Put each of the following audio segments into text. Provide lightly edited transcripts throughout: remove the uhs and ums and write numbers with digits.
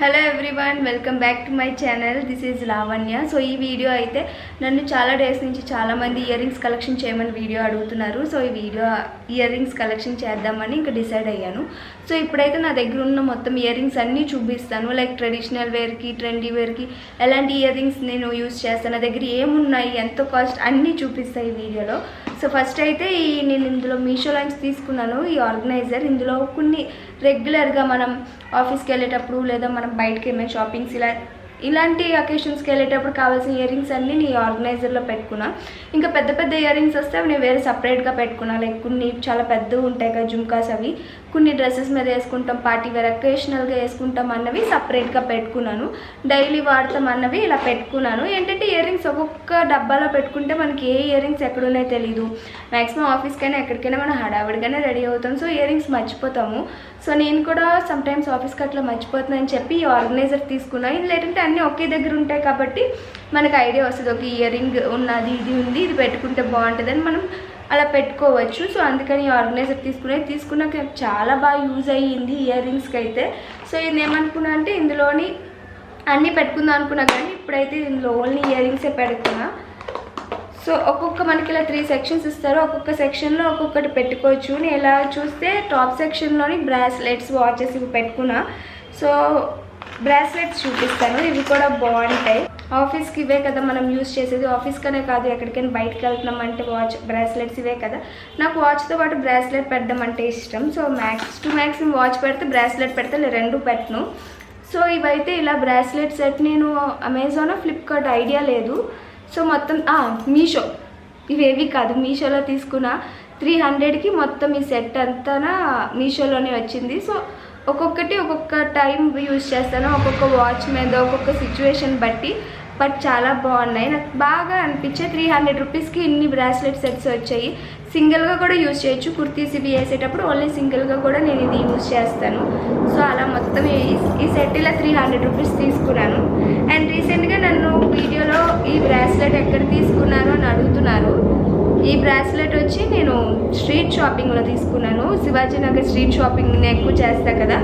Hello everyone, welcome back to my channel. This is Lavanya. So ఈ video అయితే నన్ను చాలా డేస్ నుంచి చాలామంది ఇయర్ రింగ్స్ కలెక్షన్ చేయమని వీడియో అడుగుతున్నారు. సో ఈ వీడియో ఇయర్ రింగ్స్ కలెక్షన్ చేద్దామని ఇంకా డిసైడ్ అయ్యాను. సో ఇప్పుడైతే నా దగ్గర ఉన్న మొత్తం ఇయర్ రింగ్స్ అన్నీ చూపిస్తాను. లైక్ ట్రెడిషనల్ వేర్కి, ట్రెండీ వేర్కి ఎలాంటి ఇయర్ రింగ్స్ నేను యూజ్ చేస్తాను, నా దగ్గర ఏమున్నాయి, ఎంతో కాస్ట్ అన్నీ చూపిస్తాయి ఈ వీడియోలో. సో ఫస్ట్ అయితే నేను ఇందులో మీషోలో నుంచి తీసుకున్నాను ఈ ఆర్గనైజర్. ఇందులో కొన్ని రెగ్యులర్గా మనం ఆఫీస్కి వెళ్ళేటప్పుడు లేదా మనం బయటకి ఏమైనా షాపింగ్స్ ఇలాంటి అకేషన్స్కి వెళ్ళేటప్పుడు కావాల్సిన ఇయర్ రింగ్స్ అన్నీ నేను ఆర్గనైజర్లో పెట్టుకున్నా. ఇంకా పెద్ద పెద్ద ఇయర్ రింగ్స్ వస్తే అవి నేను వేరే సపరేట్గా పెట్టుకున్నా. లైక్ కొన్ని చాలా పెద్దవి ఉంటాయి కదా జుమ్కాస్, అవి కొన్ని డ్రెస్సెస్ మీద వేసుకుంటాం, పార్టీ వేర్ అకేషనల్గా వేసుకుంటాం అన్నవి సపరేట్గా పెట్టుకున్నాను. డైలీ వాడతాం అన్నవి ఇలా పెట్టుకున్నాను. ఏంటంటే ఇయర్ రింగ్స్ ఒక్కొక్క డబ్బాలో పెట్టుకుంటే మనకి ఏ ఇయర్ రింగ్స్ ఎక్కడున్నాయో తెలీదు. మ్యాక్సిమం ఆఫీస్కైనా ఎక్కడికైనా మనం హడావిడిగానే రెడీ అవుతాం. సో ఇయర్ రింగ్స్ మర్చిపోతాము. సో నేను కూడా సమ్టైమ్స్ ఆఫీస్కి అట్లా మర్చిపోతున్నానని చెప్పి ఈ ఆర్గనైజర్ తీసుకున్నాను. ఇది లేదంటే అన్నీ ఒకే దగ్గర ఉంటాయి కాబట్టి మనకు ఐడియా వస్తుంది, ఒక ఇయర్ రింగ్ ఉన్నది, ఇది ఉంది, ఇది పెట్టుకుంటే బాగుంటుందని మనం అలా పెట్టుకోవచ్చు. సో అందుకని ఈ ఆర్గనైజర్ తీసుకున్నాక చాలా బాగా యూజ్ అయ్యింది ఇయర్ రింగ్స్కి అయితే. సో ఇది ఏమనుకున్నా అంటే ఇందులోని అన్నీ పెట్టుకుందాం అనుకున్నా, కానీ ఇప్పుడైతే ఇందులో ఓన్లీ ఇయర్ రింగ్సే పెడుతున్నా. సో ఒక్కొక్క మనకి ఇలా 3 సెక్షన్స్ ఇస్తారు, ఒక్కొక్క సెక్షన్లో ఒక్కొక్కటి పెట్టుకోవచ్చు. నేను ఇలా చూస్తే టాప్ సెక్షన్లోని బ్రాస్లెట్స్, వాచెస్ ఇవి పెట్టుకున్నా. సో బ్రాస్లెట్స్ చూపిస్తాను, ఇవి కూడా బాగుంటాయి. ఆఫీస్కి ఇవే కదా మనం యూజ్ చేసేది, ఆఫీస్కనే కాదు ఎక్కడికైనా బయటకు వెళ్తున్నాం అంటే బ్రాస్లెట్స్ ఇవే కదా. నాకు వాచ్తో పాటు బ్రాస్లెట్ పెట్టడం అంటే ఇష్టం. సో మ్యాక్స్ వాచ్ పెడితే బ్రాస్లెట్ పెడితే రెండు పెట్టను. సో ఇవైతే ఇలా బ్రాస్లెట్ సెట్ నేను అమెజాన్, ఫ్లిప్కార్ట్ ఐడియా లేదు. సో మొత్తం మీషో, ఇవేవి కాదు మీషోలో తీసుకున్న 300కి మొత్తం ఈ సెట్ అంతా మీషోలోనే వచ్చింది. సో ఒక్కొక్కటి ఒక్కొక్క టైం యూజ్ చేస్తాను, ఒక్కొక్క వాచ్ మీద ఒక్కొక్క సిచ్యువేషన్ బట్టి. బట్ చాలా బాగున్నాయి, నాకు బాగా అనిపించే 300 రూపీస్కి ఇన్ని బ్రాస్లెట్ సెట్స్ వచ్చాయి. సింగిల్గా కూడా యూజ్ చేయొచ్చు, కుర్తీస్ ఇవి వేసేటప్పుడు ఓన్లీ సింగిల్గా కూడా నేను ఇది యూజ్ చేస్తాను. సో అలా మొత్తం ఈ సెట్ ఇలా 300 రూపీస్ తీసుకున్నాను. అండ్ రీసెంట్గా నన్ను వీడియోలో ఈ బ్రాస్లెట్ ఎక్కడ తీసుకున్నాను అని అడుగుతున్నారు. ఈ బ్రాస్లెట్ వచ్చి నేను స్ట్రీట్ షాపింగ్లో తీసుకున్నాను. శివాజీనగర్ స్ట్రీట్ షాపింగ్ నేను ఎక్కువ చేస్తాను కదా,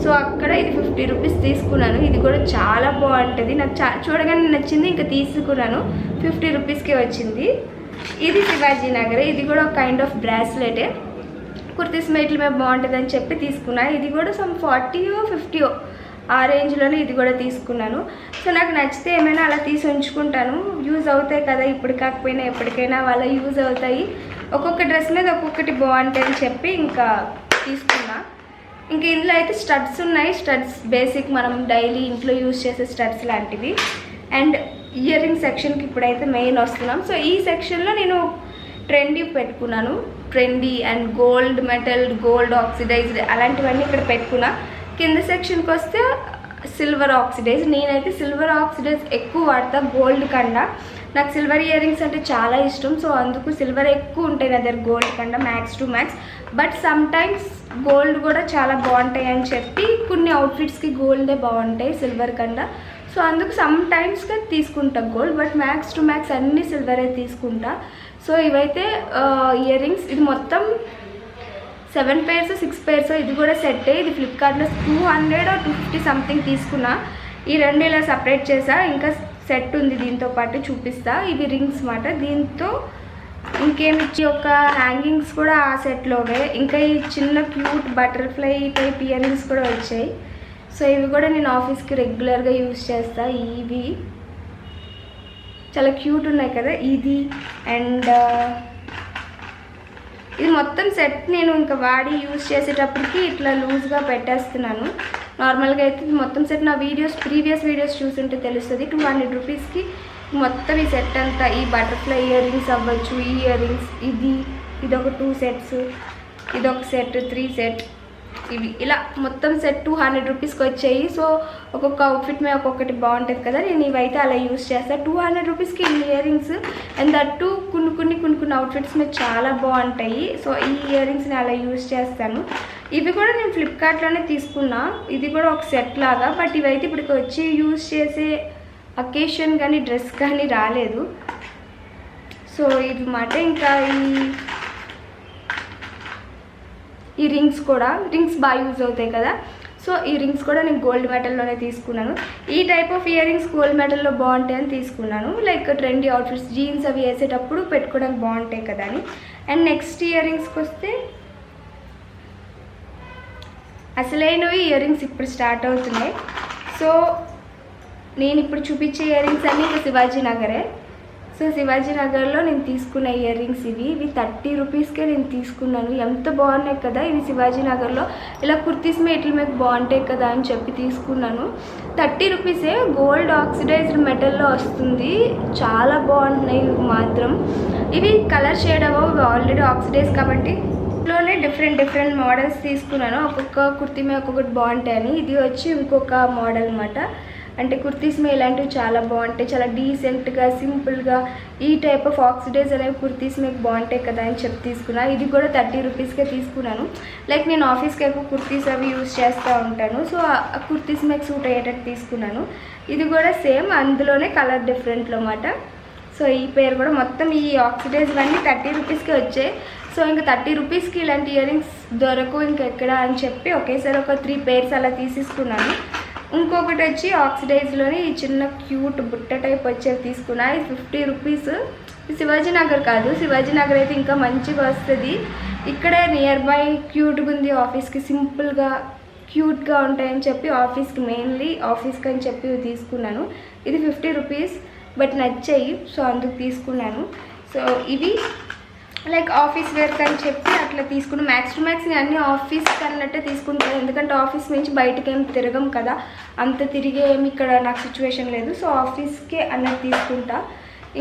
సో అక్కడ ఇది 50 రూపీస్ తీసుకున్నాను. ఇది కూడా చాలా బాగుంటుంది, నాకు చూడగానే నచ్చింది, ఇంకా తీసుకున్నాను. 50 రూపీస్కే వచ్చింది. ఇది శివాజీనగర్, ఇది కూడా ఒక కైండ్ ఆఫ్ బ్రాస్లెటే. కుర్తీస్ మేట్లు మీద బాగుంటుంది అని చెప్పి తీసుకున్నా. ఇది కూడా సమ్ 40 50 ఆ రేంజ్లోనే ఇది కూడా తీసుకున్నాను. సో నాకు నచ్చితే ఏమైనా అలా తీసి ఉంచుకుంటాను, యూజ్ అవుతాయి కదా, ఇప్పుడు కాకపోయినా ఎప్పటికైనా వాళ్ళ యూజ్ అవుతాయి. ఒక్కొక్క డ్రెస్ మీద ఒక్కొక్కటి బాగుంటాయి అని చెప్పి ఇంకా తీసుకున్నా. ఇంకా ఇందులో అయితే స్టడ్స్ ఉన్నాయి, స్టడ్స్ బేసిక్ మనం డైలీ ఇంట్లో యూజ్ చేసే స్టడ్స్ లాంటివి. అండ్ ఇయర్ రింగ్ సెక్షన్కి ఇప్పుడైతే మెయిన్ వస్తున్నాం. సో ఈ సెక్షన్లో నేను ట్రెండీ పెట్టుకున్నాను, trendy and gold metal, gold oxidized అలాంటివన్నీ ఇక్కడ పెట్టుకున్నా. కింద సెక్షన్కి వస్తే సిల్వర్ ఆక్సిడైజ్, నేనైతే సిల్వర్ ఆక్సిడైజ్ ఎక్కువ వాడతా గోల్డ్ కన్నా. నాకు సిల్వర్ ఇయర్ రింగ్స్ అంటే చాలా ఇష్టం. సో అందుకు సిల్వర్ ఎక్కువ ఉంటాయి నా దగ్గర గోల్డ్ కన్నా, max to max. But sometimes gold కూడా చాలా బాగుంటాయి అని చెప్పి కొన్ని అవుట్ఫిట్స్కి గోల్డే బాగుంటాయి సిల్వర్ కన్నా. సో అందుకు సమ్టైమ్స్గా తీసుకుంటా gold, but max to max అన్ని సిల్వరే తీసుకుంటా. సో ఇవైతే ఇయర్ రింగ్స్, ఇది మొత్తం 7 pairs 6 pairs, ఇది కూడా సెట్టే. ఇది ఫ్లిప్కార్ట్లో 200 or 250 సంథింగ్ తీసుకున్నా. ఈ రెండు ఇలా సపరేట్ చేసా, ఇంకా సెట్ ఉంది దీంతో పాటు చూపిస్తా. ఇవి రింగ్స్ మాట, దీంతో ఇంకేమిచ్చి ఒక హ్యాంగింగ్స్ కూడా ఆ సెట్లోవే. ఇంకా ఈ చిన్న cute butterfly type ear rings కూడా వచ్చాయి. సో ఇవి కూడా నేను ఆఫీస్కి రెగ్యులర్గా యూజ్ చేస్తా. ఇవి చాలా క్యూట్ ఉన్నాయి కదా, ఇది అండ్ ఇది మొత్తం సెట్ నేను ఇంకా వాడి యూజ్ చేసేటప్పటికి ఇట్లా లూజ్గా పెట్టేస్తున్నాను. నార్మల్గా అయితే ఇది మొత్తం సెట్ నా ప్రీవియస్ వీడియోస్ చూసుంటే తెలుస్తుంది. 200 రూపీస్కి మొత్తం ఈ సెట్ అంతా, ఈ బటర్ఫ్లై ఇయర్ రింగ్స్ అవ్వచ్చు, ఈ ఇయర్ రింగ్స్, ఇదొక 2 సెట్స్, ఇదొక సెట్ 3 సెట్, ఇవి ఇలా మొత్తం సెట్ 200 రూపీస్కి వచ్చాయి. సో ఒక్కొక్క అవుట్ఫిట్ మీద ఒక్కొక్కటి బాగుంటుంది కదా, నేను ఇవైతే అలా యూజ్ చేస్తాను. 200 రూపీస్కి ఇయర్ రింగ్స్ అండ్ దట్టు కొన్ని అవుట్ఫిట్స్ మీద చాలా బాగుంటాయి. సో ఈ ఇయర్ రింగ్స్ని అలా యూజ్ చేస్తాను. ఇవి కూడా నేను ఫ్లిప్కార్ట్లోనే తీసుకున్నా, ఇది కూడా ఒక సెట్ లాగా. బట్ ఇవైతే ఇప్పటికి వచ్చి యూజ్ చేసే అకేషన్ కానీ డ్రెస్ కానీ రాలేదు. సో ఇది మాట. ఇంకా ఈ రింగ్స్ బాగా యూజ్ అవుతాయి కదా. సో ఈ రింగ్స్ కూడా నేను గోల్డ్ మెటల్లోనే తీసుకున్నాను. ఈ type of earrings gold మెటల్లో బాగుంటాయని తీసుకున్నాను. లైక్ ట్రెండీ అవుట్ఫిట్స్ జీన్స్ అవి వేసేటప్పుడు పెట్టుకోవడానికి బాగుంటాయి కదా అని. అండ్ నెక్స్ట్ ఇయర్ రింగ్స్కి వస్తే అసలైనవి ఇయర్ రింగ్స్ ఇప్పుడు స్టార్ట్ అవుతున్నాయి. సో నేను ఇప్పుడు చూపించే ఇయర్ రింగ్స్ అన్నీ ఇంకా శివాజీ నగరే. సో శివాజీ నగర్లో నేను తీసుకున్న ఇయర్ రింగ్స్ ఇవి 30 రూపీస్కే నేను తీసుకున్నాను. ఎంత బాగున్నాయి కదా. ఇవి శివాజీ నగర్లో ఇలా కుర్తీస్ మేట్ల మీద బాగుంటాయి కదా అని చెప్పి తీసుకున్నాను. 30 రూపీసే. గోల్డ్ ఆక్సిడైజ్డ్ మెటల్లో వస్తుంది. చాలా బాగుంటున్నాయి ఇవి మాత్రం. ఇవి కలర్ షేడ్ అవ్వవు, ఇవి ఆల్రెడీ ఆక్సిడైజ్ కాబట్టి లోనే డిఫరెంట్ మోడల్స్ తీసుకున్నాను. ఒక్కొక్క కుర్తీ మీద ఒక్కొక్కటి బాగుంటాయని. ఇది వచ్చి ఇంకొక మోడల్ అనమాట. అంటే కుర్తీస్ మీద ఇలాంటివి చాలా బాగుంటాయి, చాలా డీసెంట్గా సింపుల్గా ఈ టైప్ ఆఫ్ ఆక్సిడైజ్ అనేవి కుర్తీస్ మీకు బాగుంటాయి కదా అని చెప్పి తీసుకున్నాను. ఇది కూడా 30 రూపీస్కే తీసుకున్నాను. లైక్ నేను ఆఫీస్కి ఎక్కువ కుర్తీస్ అవి యూజ్ చేస్తూ ఉంటాను. సో ఆ కుర్తీస్ మీకు సూట్ అయ్యేటట్టు తీసుకున్నాను. ఇది కూడా సేమ్, అందులోనే కలర్ డిఫరెంట్లో అన్నమాట. సో ఈ పేరు కూడా మొత్తం ఈ ఆక్సిడైజ్ అన్నీ 30 రూపీస్కే వచ్చాయి. సో ఇంకా 30 రూపీస్కి ఇలాంటి ఇయర్ రింగ్స్ దొరకవు ఇంకెక్కడ అని చెప్పి ఒకేసారి ఒక 3 పేర్స్ అలా తీసేసుకున్నాను. ఇంకొకటి వచ్చి ఆక్సిడైజ్లోని ఈ చిన్న క్యూట్ బుట్ట టైప్ వచ్చేది తీసుకున్నా. ఇది 50 రూపీస్. శివాజీ నగర్ కాదు, శివాజీ నగర్ అయితే ఇంకా మంచిగా వస్తుంది. ఇక్కడే నియర్ బై క్యూట్గా ఉంది. ఆఫీస్కి సింపుల్గా క్యూట్గా ఉంటాయని చెప్పి ఆఫీస్కి మెయిన్లీ ఆఫీస్కి అని చెప్పి తీసుకున్నాను. ఇది 50 రూపీస్ బట్ నచ్చాయి, సో అందుకు తీసుకున్నాను. సో ఇవి లైక్ ఆఫీస్ వేర్క్ అని చెప్పి అట్లా తీసుకుని మ్యాక్స్ టు మ్యాక్స్ నేను అన్ని ఆఫీస్కి అన్నట్టే తీసుకుంటాను. ఎందుకంటే ఆఫీస్ నుంచి బయటకి ఏం తిరగం కదా, అంత తిరిగే ఏమి ఇక్కడ నాకు సిచ్యువేషన్ లేదు. సో ఆఫీస్కే అన్నట్టు తీసుకుంటా.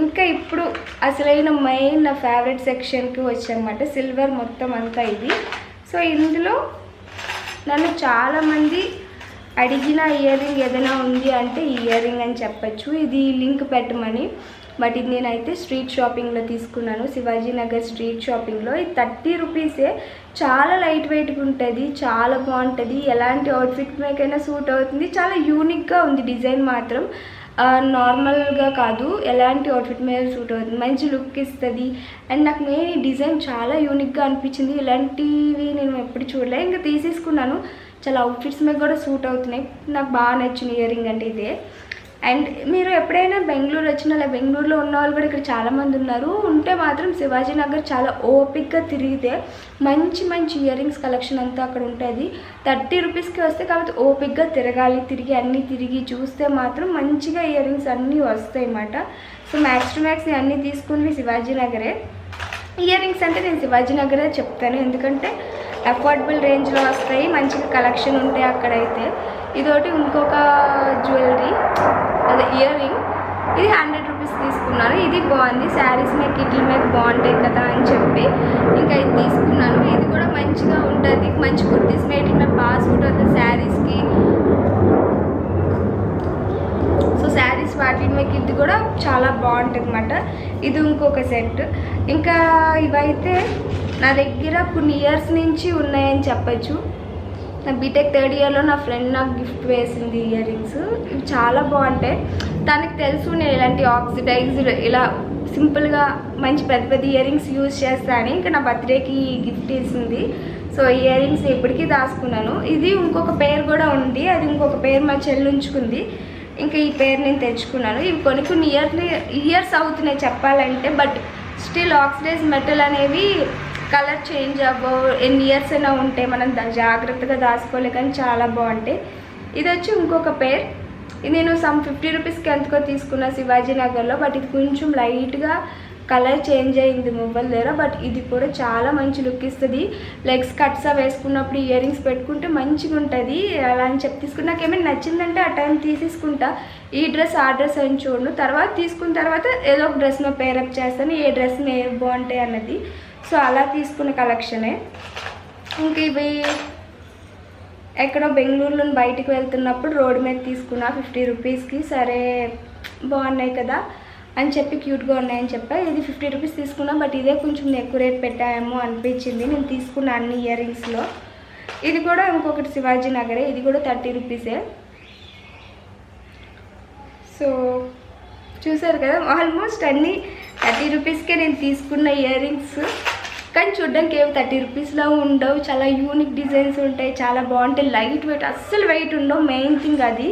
ఇంకా ఇప్పుడు అసలైన మెయిన్ నా ఫేవరెట్ సెక్షన్కి వచ్చామన్నమాట. సిల్వర్ మొత్తం అంతా ఇది. సో ఇందులో నన్ను చాలామంది అడిగిన ఇయర్ రింగ్ ఏదైనా ఉంది అంటే ఈ ఇయర్ రింగ్ అని చెప్పచ్చు. ఇది లింక్ పెట్టమని, బట్ ఇది నేనైతే స్ట్రీట్ షాపింగ్లో తీసుకున్నాను. శివాజీ నగర్ స్ట్రీట్ షాపింగ్లో. ఇది 30 రూపీసే. చాలా లైట్ వెయిట్గా ఉంటుంది, చాలా బాగుంటుంది. ఎలాంటి అవుట్ఫిట్ మీకైనా సూట్ అవుతుంది. చాలా యూనిక్గా ఉంది డిజైన్ మాత్రం, నార్మల్గా కాదు, ఎలాంటి అవుట్ఫిట్ మీద సూట్ అవుతుంది, మంచి లుక్ ఇస్తుంది. అండ్ నాకు మెయిన్ ఈ డిజైన్ చాలా యూనిక్గా అనిపించింది. ఇలాంటివి నేను ఎప్పుడు చూడలే, ఇంకా తీసేసుకున్నాను. చాలా అవుట్ఫిట్స్ మీద కూడా సూట్ అవుతున్నాయి. నాకు బాగా నచ్చిన ఇయర్ రింగ్ అంటే ఇదే. అండ్ మీరు ఎప్పుడైనా బెంగళూరు వచ్చినా, అలా బెంగళూరులో ఉన్న వాళ్ళు కూడా ఇక్కడ చాలామంది ఉన్నారు, ఉంటే మాత్రం శివాజీ నగర్ చాలా ఓపిక్గా తిరిగితే మంచి ఇయర్ రింగ్స్ కలెక్షన్ అంతా అక్కడ ఉంటుంది. 30 రూపీస్కి వస్తే కాబట్టి ఓపిక్గా తిరగాలి, అన్నీ తిరిగి చూస్తే మాత్రం మంచిగా ఇయర్ రింగ్స్ అన్నీ వస్తాయి అన్నమాట. సో మ్యాక్స్ టు మ్యాక్స్ నేను అన్నీ తీసుకుని శివాజీ నగరే. ఇయర్ రింగ్స్ అంటే నేను శివాజీ నగరే చెప్తాను, ఎందుకంటే అఫోర్డబుల్ రేంజ్లో వస్తాయి, మంచిగా కలెక్షన్ ఉంటాయి అక్కడైతే. ఇదొకటి ఇంకొక జ్యువెలరీ, అదే ఇయర్ రింగ్. ఇది 100 రూపీస్ తీసుకున్నాను. ఇది బాగుంది, శారీస్ మీద కిట్ల మీద బాగుంటాయి కదా అని చెప్పి ఇంకా ఇది తీసుకున్నాను. ఇది కూడా మంచిగా ఉంటుంది, మంచి కుర్తీస్ మీద ఇట్ల మీద బాగా సూట్ అవుతుంది శారీస్కి. సో శారీస్ వాటి మీద ఇది కూడా చాలా బాగుంటుంది అన్నమాట. ఇది ఇంకొక సెట్. ఇంకా ఇవైతే నా దగ్గర కొన్ని ఇయర్స్ నుంచి ఉన్నాయని చెప్పచ్చు. నా బీటెక్ 3rd ఇయర్లో నా ఫ్రెండ్ నాకు గిఫ్ట్ వేసింది ఇయర్ రింగ్స్. ఇవి చాలా బాగుంటాయి. తనకు తెలుసు నేను ఇలాంటి ఆక్సిడైజ్డ్ ఇలా సింపుల్గా మంచి పెద్ద ఇయర్ రింగ్స్ యూజ్ చేస్తానని. ఇంకా నా బర్త్డేకి గిఫ్ట్ ఇస్తుంది. సో ఇయర్ రింగ్స్ ఎప్పటికీ దాచుకున్నాను. ఇది ఇంకొక పేరు కూడా ఉంది, అది ఇంకొక పేరు మా చెల్లి ఉంచుకుంది. ఇంకా ఈ పేరు నేను తెచ్చుకున్నాను. ఇవి కొన్ని ఇయర్స్ అవుతున్నాయి చెప్పాలంటే, బట్ స్టిల్ ఆక్సిడైజ్ మెటల్ అనేవి కలర్ చేంజ్ అవ్వవు. ఎన్ని ఇయర్స్ అయినా ఉంటే మనం జాగ్రత్తగా దాచుకోలే, కానీ చాలా బాగుంటాయి. ఇది వచ్చి ఇంకొక పేర్. నేను సమ్ 50 రూపీస్కి ఎంతకో తీసుకున్నా శివాజీ నగర్లో, బట్ ఇది కొంచెం లైట్గా కలర్ చేంజ్ అయింది మొబైల్ దగ్గర. బట్ ఇది కూడా చాలా మంచి లుక్ ఇస్తుంది. లెగ్స్ కట్సా వేసుకున్నప్పుడు ఇయర్ రింగ్స్ పెట్టుకుంటే మంచిగా ఉంటుంది. అలా అని చెప్పి తీసుకుని నాకు ఏమైనా నచ్చిందంటే ఆ టైం తీసేసుకుంటా. ఈ డ్రెస్ ఆ డ్రెస్ అని చూడను, తర్వాత తీసుకున్న తర్వాత ఏదో ఒక డ్రెస్ మీద పేరప్ చేస్తాను, ఏ డ్రెస్ మీద బాగుంటాయి అన్నది. సో అలా తీసుకున్న కలెక్షనే. ఇంక ఇవి ఎక్కడో బెంగళూరులో బయటికి వెళ్తున్నప్పుడు రోడ్డు మీద తీసుకున్నా 50 రూపీస్కి. సరే బాగున్నాయి కదా అని చెప్పి క్యూట్గా ఉన్నాయని చెప్పా. ఇది 50 రూపీస్ తీసుకున్నా, బట్ ఇదే కొంచెం ఎక్కువ రేట్ పెట్టామో అనిపించింది నేను తీసుకున్న అన్ని ఇయర్ రింగ్స్లో. ఇది కూడా ఇంకొకటి శివాజీ నగరే, ఇది కూడా 30 రూపీసే. సో చూసారు కదా, ఆల్మోస్ట్ అన్నీ 30 రూపీస్కే నేను తీసుకున్న ఇయర్ రింగ్స్. కానీ చూడడానికి ఏమి 30 రూపీస్లో ఉండవు, చాలా యూనిక్ డిజైన్స్ ఉంటాయి, చాలా బాగుంటాయి, లైట్ వెయిట్, అస్సలు వెయిట్ ఉండవు, మెయిన్ థింగ్ అది.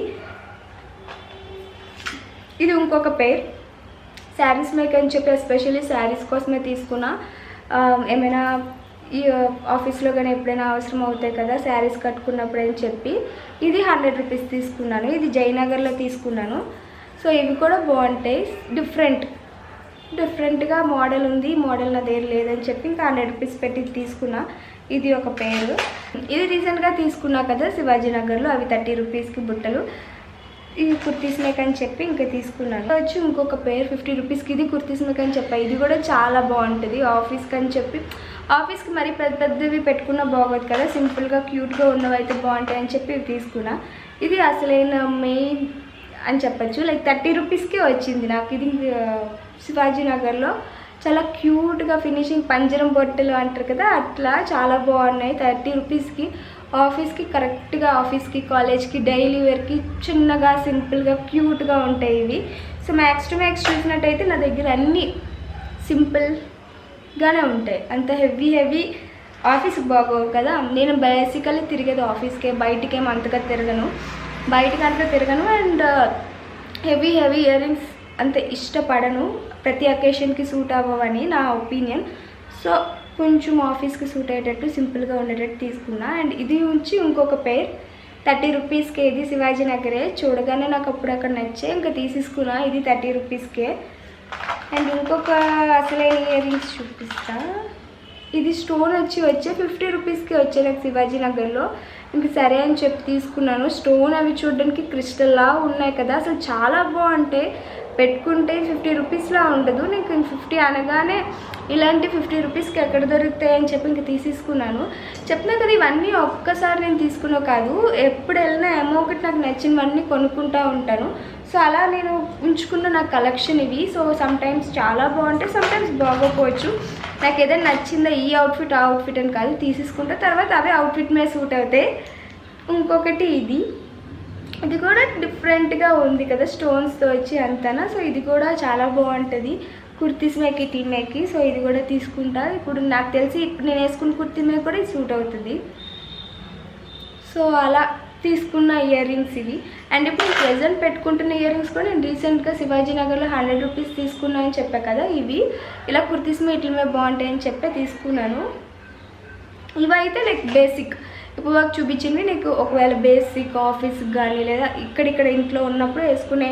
ఇది ఇంకొక పేర్ శారీస్ మేక్ అని చెప్పి ఎస్పెషల్లీ శారీస్ కోసమే తీసుకున్నా. ఏమైనా ఈ ఆఫీస్లో కానీ ఎప్పుడైనా అవసరం అవుతాయి కదా శారీస్ కట్టుకున్నప్పుడు అని చెప్పి ఇది 100 రూపీస్ తీసుకున్నాను. ఇది జయనగర్లో తీసుకున్నాను. సో ఇవి కూడా బాగుంటాయి, డిఫరెంట్గా మోడల్ ఉంది, మోడల్ నా దగ్గర లేదని చెప్పి ఇంకా 100 రూపీస్ పెట్టి తీసుకున్నా. ఇది ఒక పేరు. ఇది రీసెంట్గా తీసుకున్నా కదా శివాజీనగర్లో, అవి 30 రూపీస్కి బుట్టలు. ఇది కుర్తీస్ మేక్ అని చెప్పి ఇంకా తీసుకున్నాను. వచ్చి ఇంకొక పేర్ 50 రూపీస్కి, ఇది కుర్తీస్ మేక్ అని చెప్పి ఇది కూడా చాలా బాగుంటుంది ఆఫీస్కి అని చెప్పి. ఆఫీస్కి మరి పెద్దవి పెట్టుకున్నా బాగోదు కదా, సింపుల్గా క్యూట్గా ఉన్నవి అయితే బాగుంటాయి అని చెప్పి ఇవి తీసుకున్నా. ఇది అసలైన మెయిన్ అని చెప్పచ్చు, లైక్ 30 రూపీస్కే వచ్చింది నాకు. ఇది శివాజీనగర్లో చాలా క్యూట్గా ఫినిషింగ్ పంజరం బొట్టలు అంటారు కదా, అట్లా చాలా బాగున్నాయి 30 రూపీస్కి. ఆఫీస్కి కరెక్ట్గా, ఆఫీస్కి కాలేజ్కి డైలీ వేర్కి చిన్నగా సింపుల్గా క్యూట్గా ఉంటాయి ఇవి. సో మ్యాక్స్ టు మ్యాక్స్ చూసినట్టయితే నా దగ్గర అన్నీ సింపుల్గానే ఉంటాయి, అంత హెవీ ఆఫీస్కి బాగోవు కదా. నేను బేసికల్లీ తిరిగేది ఆఫీస్కే, బయటికేమో అంతగా తిరగను, అండ్ హెవీ ఇయర్ రింగ్స్ అంత ఇష్టపడను, ప్రతి అకేషన్కి సూట్ అవ్వవని నా ఒపీనియన్. సో కొంచెం ఆఫీస్కి సూట్ అయ్యేటట్టు సింపుల్గా ఉండేటట్టు తీసుకున్నా. అండ్ ఇది ఉంచి ఇంకొక పేర్ 30 రూపీస్కే, ఇది శివాజీనగరే, చూడగానే నాకు అప్పుడు అక్కడ నచ్చే ఇంకా తీసేసుకున్నా. ఇది 30 రూపీస్కే. అండ్ ఇంకొక అసలైన ఇయర్ రింగ్స్ చూపిస్తా. ఇది స్టోన్ వచ్చే 50 రూపీస్కి వచ్చాయి నాకు శివాజీనగర్లో. ఇంక సరే అని చెప్పి తీసుకున్నాను. స్టోన్ అవి చూడడానికి క్రిస్టల్లా ఉన్నాయి కదా, అసలు చాలా బాగుంటాయి, పెట్టుకుంటే 50 రూపీస్లా ఉండదు. నీకు 50 అనగానే ఇలాంటి 50 రూపీస్కి ఎక్కడ దొరుకుతాయి అని చెప్పి ఇంక తీసేసుకున్నాను. చెప్తున్నా కదా, ఇవన్నీ ఒక్కసారి నేను తీసుకున్నా కాదు, ఎప్పుడు వెళ్ళినా ఏమో ఒకటి నాకు నచ్చినవన్నీ కొనుక్కుంటూ ఉంటాను. సో అలా నేను ఉంచుకున్న నా కలెక్షన్ ఇవి. సో సమ్టైమ్స్ చాలా బాగుంటాయి, సమ్టైమ్స్ బాగోపోవచ్చు. నాకు ఏదైనా నచ్చిందా ఈ అవుట్ఫిట్ ఆ అవుట్ఫిట్ అని కాదు, తీసేసుకుంటే తర్వాత అవే అవుట్ఫిట్ మీద సూట్ అవుతాయి. ఇంకొకటి ఇది కూడా డిఫరెంట్గా ఉంది కదా, స్టోన్స్తో వచ్చి అంతనా. సో ఇది కూడా చాలా బాగుంటుంది కుర్తీస్ మేకి, టీ మేకి. సో ఇది కూడా తీసుకుంటా. ఇప్పుడు నాకు తెలిసి ఇప్పుడు నేను వేసుకున్న కుర్తీ మీద కూడా ఇది సూట్ అవుతుంది. సో అలా తీసుకున్న ఇయర్ రింగ్స్ ఇవి. అండ్ ఇప్పుడు ప్రెజెంట్ పెట్టుకుంటున్న ఇయర్ రింగ్స్ కూడా నేను రీసెంట్గా శివాజీనగర్లో 100 రూపీస్ తీసుకున్నా అని చెప్పా కదా, ఇవి ఇలా కుర్తీస్ మీద ఇట్ల మీద బాగుంటాయని చెప్పి తీసుకున్నాను. ఇవైతే లైక్ బేసిక్, ఇప్పుడు నాకు చూపించింది నీకు ఒకవేళ బేసిక్ ఆఫీస్కి కానీ లేదా ఇక్కడ ఇంట్లో ఉన్నప్పుడు వేసుకునే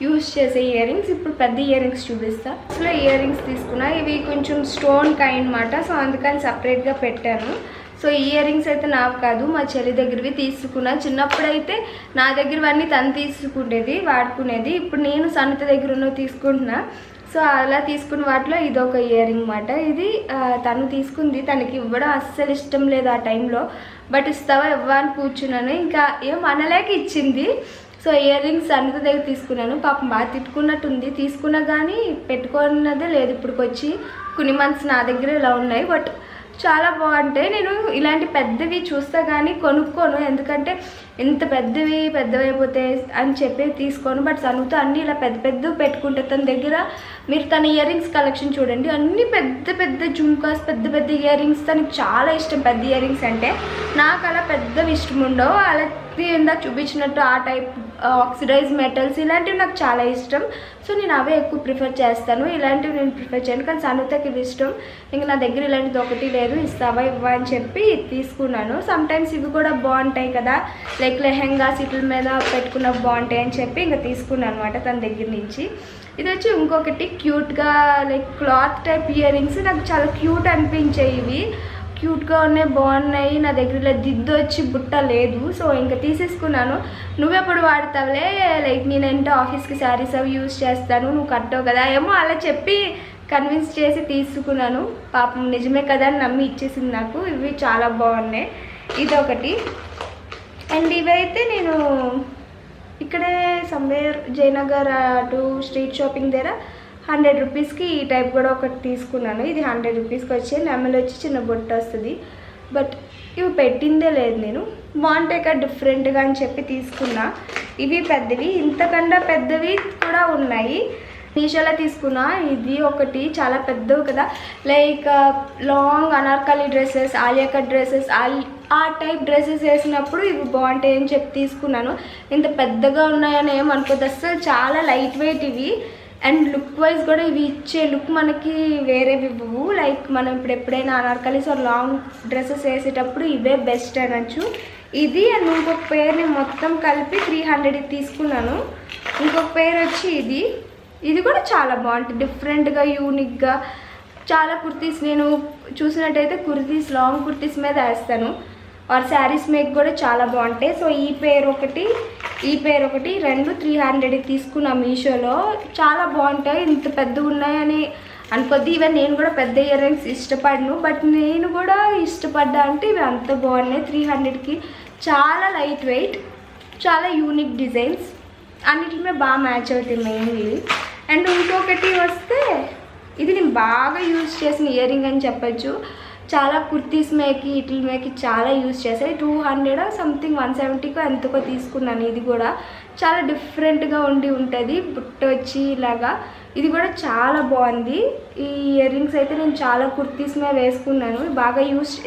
యూజ్ చేసే ఇయర్ రింగ్స్. ఇప్పుడు పెద్ద ఇయర్ రింగ్స్ చూపిస్తా. అసలు ఇయర్ రింగ్స్ తీసుకున్నా, ఇవి కొంచెం స్టోన్ కైండ్ మాట, సో అందుకని సపరేట్గా పెట్టాను. సో ఇయర్ రింగ్స్ అయితే నాకు కాదు, మా చెల్లి దగ్గరవి తీసుకున్నా. చిన్నప్పుడైతే నా దగ్గరవన్నీ తను తీసుకుండేది, వాడుకునేది. ఇప్పుడు నేను సన్నత దగ్గర ఉన్నవి తీసుకుంటున్నా. సో అలా తీసుకున్న వాటిలో ఇది ఒక ఇయర్ రింగ్ మాట. ఇది తను తీసుకుంది, తనకి ఇవ్వడం అస్సలు ఇష్టం లేదు ఆ టైంలో, బట్ ఇస్తావా ఇవ్వ అని కూర్చున్నాను, ఇంకా ఏం అనలేక ఇచ్చింది. సో ఇయర్ రింగ్స్ సన్నత దగ్గర తీసుకున్నాను. పాపం బాగా తిట్టుకున్నట్టుంది, తీసుకున్నా కానీ పెట్టుకున్నదే లేదు. ఇప్పటికొచ్చి కొన్ని మంత్స్ నా దగ్గర ఇలా ఉన్నాయి, బట్ చాలా బాగుంటాయి. నేను ఇలాంటి పెద్దవి చూస్తా కానీ కొనుక్కోను, ఎందుకంటే ఇంత పెద్దవి అయిపోతే అని చెప్పి తీసుకోను. బట్ తనుతో అన్నీ ఇలా పెద్ద పెట్టుకుంటే తన దగ్గర మీరు తన ఇయర్ రింగ్స్ కలెక్షన్ చూడండి, అన్నీ పెద్ద జుమ్కాస్, పెద్ద ఇయర్ రింగ్స్ తనకి చాలా ఇష్టం. పెద్ద ఇయర్ రింగ్స్ అంటే నాకు అలా పెద్దవి ఇష్టం ఉండవు. అలా ఇందాక చూపించినట్టు ఆ టైప్ ఆక్సిడైజ్ మెటల్స్ ఇలాంటివి నాకు చాలా ఇష్టం. సో నేను అవే ఎక్కువ ప్రిఫర్ చేస్తాను, ఇలాంటివి నేను ప్రిఫర్ చేయను. కానీ సనుతకి ఇవి ఇష్టం. ఇంకా నా దగ్గర ఇలాంటిది ఒకటి లేదు, ఇస్తావా ఇవ్వ అని చెప్పి తీసుకున్నాను. సమ్టైమ్స్ ఇవి కూడా బాగుంటాయి కదా, లైక్ లెహెంగా సీట్ల మీద పెట్టుకున్న బాగుంటాయి అని చెప్పి ఇంకా తీసుకున్నాను అనమాట తన దగ్గర నుంచి. ఇది వచ్చి ఇంకొకటి క్యూట్గా like cloth type ear rings, నాకు చాలా క్యూట్ అనిపించాయి. ఇవి క్యూట్గా ఉన్నాయి, బాగున్నాయి. నా దగ్గర ఇలా దిద్దు వచ్చి బుట్ట లేదు, సో ఇంకా తీసేసుకున్నాను. నువ్వెప్పుడు వాడతావులే, లైక్ నేనంటే ఆఫీస్కి శారీస్ అవి యూజ్ చేస్తాను, నువ్వు కట్టవు కదా ఏమో అలా చెప్పి కన్విన్స్ చేసి తీసుకున్నాను. పాపం నిజమే కదా అని నమ్మి ఇచ్చేసింది నాకు. ఇవి చాలా బాగున్నాయి. ఇదొకటి. అండ్ ఇవైతే నేను ఇక్కడే సమ్వేర్ జయనగర్ అటు స్ట్రీట్ షాపింగ్ దగ్గర 100 రూపీస్కి ఈ టైప్ కూడా ఒకటి తీసుకున్నాను. ఇది 100 రూపీస్కి వచ్చి నెమ్మలు వచ్చి చిన్న బొట్టు వస్తుంది, బట్ ఇవి పెట్టిందే లేదు నేను. బాగుంటాయి కదా డిఫరెంట్గా అని చెప్పి తీసుకున్నా. ఇవి పెద్దవి, ఇంతకన్నా పెద్దవి కూడా ఉన్నాయి. మీషోలో తీసుకున్నా. ఇది ఒకటి చాలా పెద్దవి కదా, like long Anarkali dresses, Alia cut dresses, ఆ టైప్ డ్రెస్సెస్ వేసినప్పుడు ఇవి బాగుంటాయి అని చెప్పి తీసుకున్నాను. ఇంత పెద్దగా ఉన్నాయని ఏమనుకోద్దు, అసలు చాలా లైట్ వెయిట్ ఇవి. అండ్ లుక్ వైజ్ కూడా ఇవి ఇచ్చే లుక్ మనకి వేరేవి ఇవ్వవు. లైక్ మనం ఇప్పుడు ఎప్పుడైనా అనార్కలీస్ ఆర్ లాంగ్ డ్రెస్సెస్ వేసేటప్పుడు ఇవే బెస్ట్ అనొచ్చు. ఇది అండ్ ఇంకొక పేర్ నేను మొత్తం కలిపి 300 తీసుకున్నాను. ఇంకొక పేర్ వచ్చి ఇది కూడా చాలా బాగుంటుంది, డిఫరెంట్గా యూనిక్గా. చాలా కుర్తీస్ నేను చూసినట్టయితే కుర్తీస్, లాంగ్ కుర్తీస్ మీద వేస్తాను ఆర్ శారీస్ మీద కూడా చాలా బాగుంటాయి. సో ఈ పేర్ ఒకటి 2 300 తీసుకున్నా మీషోలో. చాలా బాగుంటాయి. ఇంత పెద్దగా ఉన్నాయని అనుకోద్ది. ఈవెన్ నేను కూడా పెద్ద ఇయర్ రింగ్స్ ఇష్టపడను, బట్ నేను కూడా ఇష్టపడ్డా అంటే ఇవి అంత బాగున్నాయి. 300కి చాలా లైట్ వెయిట్, చాలా యూనిక్ డిజైన్స్, అన్నిటి మీద బాగా మ్యాచ్ అవుతాయి మెయిన్లీ. అండ్ ఇంకొకటి వస్తే ఇది నేను బాగా యూజ్ చేసిన ఇయర్ రింగ్ అని చెప్పచ్చు. చాలా కుర్తీస్ మేకి ఇట్ల మేకి చాలా యూజ్ చేసాయి. 200 సంథింగ్ 170కో ఎంతకో తీసుకున్నాను. ఇది కూడా చాలా డిఫరెంట్గా ఉంటుంది, బుట్ట వచ్చి ఇలాగా. ఇది కూడా చాలా బాగుంది. ఈ ఇయర్ రింగ్స్ అయితే నేను చాలా కుర్తీస్ మీద వేసుకున్నాను. బాగా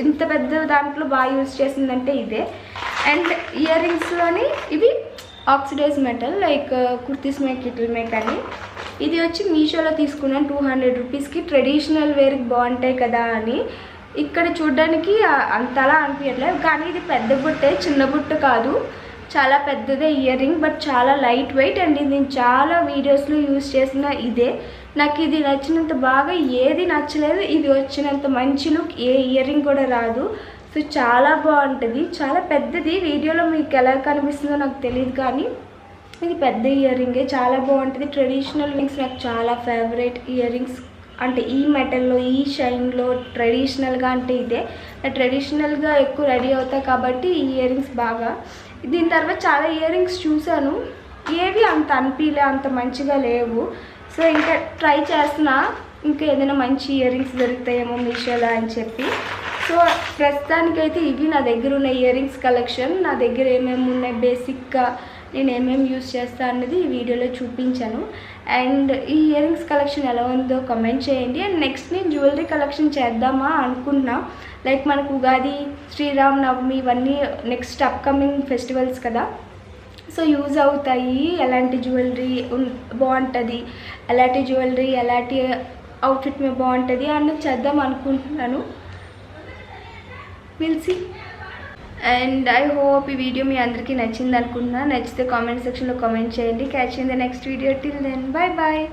ఇంత పెద్ద దాంట్లో బాగా యూజ్ చేసిందంటే ఇదే. అండ్ ఇయర్ రింగ్స్లోని ఇవి oxidise metal, like kurtis make ఇట్ల మేక్ అని. ఇది వచ్చి మీషోలో తీసుకున్నాను 200 రూపీస్కి. ట్రెడిషనల్ వేర్కి బాగుంటాయి కదా అని. ఇక్కడ చూడడానికి అంతలా అనిపించట్లేదు, కానీ ఇది పెద్ద బుట్టే, చిన్న బుట్ట కాదు, చాలా పెద్దదే ఇయర్ రింగ్, బట్ చాలా లైట్ వెయిట్. అండ్ ఇది నేను చాలా వీడియోస్లో యూజ్ చేసిన ఇదే. నాకు ఇది నచ్చినంత బాగా ఏది నచ్చలేదు. ఇది వచ్చినంత మంచి లుక్ ఏ ఇయర్ రింగ్ కూడా రాదు. సో చాలా బాగుంటుంది, చాలా పెద్దది. వీడియోలో మీకు ఎలా కనిపిస్తుందో నాకు తెలియదు, కానీ ఇది పెద్ద ఇయర్ రింగే, చాలా బాగుంటుంది. ట్రెడిషనల్ రింగ్స్ నాకు చాలా ఫేవరెట్ ఇయర్ రింగ్స్. అంటే ఈ మెటల్లో, ఈ షైన్లో ట్రెడిషనల్గా అంటే ఇదే. ట్రెడిషనల్గా ఎక్కువ రెడీ అవుతాయి కాబట్టి ఈ ఇయర్ రింగ్స్ బాగా. దీని తర్వాత చాలా ఇయర్ రింగ్స్ చూశాను, ఏవి అంత అనిపించలే, అంత మంచిగా లేవు. సో ఇంకా ట్రై చేస్తున్నా ఇంకా ఏదైనా మంచి ఇయర్ రింగ్స్ దొరుకుతాయేమో మీషోలో అని చెప్పి. సో ప్రస్తుతానికైతే ఇవి నా దగ్గర ఉన్న ఇయర్ రింగ్స్ కలెక్షన్. నా దగ్గర ఏమేమి ఉన్నాయి, బేసిక్గా నేను ఏమేమి యూజ్ చేస్తా అన్నది ఈ వీడియోలో చూపించాను. అండ్ ఈ ఇయర్ రింగ్స్ కలెక్షన్ ఎలా ఉందో కమెంట్ చేయండి. అండ్ నెక్స్ట్ నేను జ్యువెలరీ కలెక్షన్ చేద్దామా అనుకుంటున్నా. లైక్ మనకు ఉగాది, శ్రీరామ్ నవమి ఇవన్నీ నెక్స్ట్ అప్కమింగ్ ఫెస్టివల్స్ కదా, సో యూజ్ అవుతాయి. ఎలాంటి జ్యువెలరీ బాగుంటుంది, ఎలాంటి జ్యువెలరీ ఎలాంటి అవుట్ఫిట్ మీద బాగుంటుంది అన్నది చేద్దాం అనుకుంటున్నాను. Will see. And I hope ఈ వీడియో మీ అందరికీ నచ్చింది అనుకుంటున్నా. నచ్చితే కామెంట్ సెక్షన్లో కామెంట్ చేయండి. Catch in the next video. Till then bye bye.